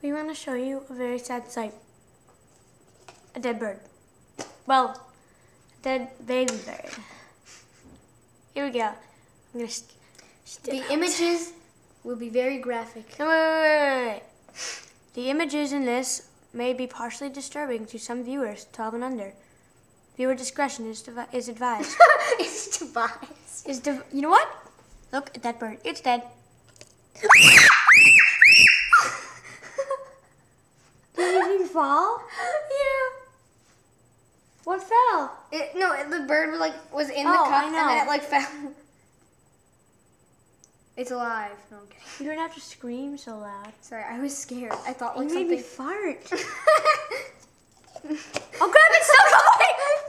We want to show you a very sad sight. A dead bird. Well, a dead baby bird. Here we go. I'm going to The images will be very graphic. Wait. The images in this may be partially disturbing to some viewers, 12 and under. Viewer discretion is advised. It's devised. You know what? Look at that bird. It's dead. Did anything fall? Yeah. What fell? The bird was in the Oh, cup I and know. then it fell. It's alive. No, I'm kidding. You don't have to scream so loud. Sorry, I was scared. I thought You made something. me fart. Oh, grab it! Stop going!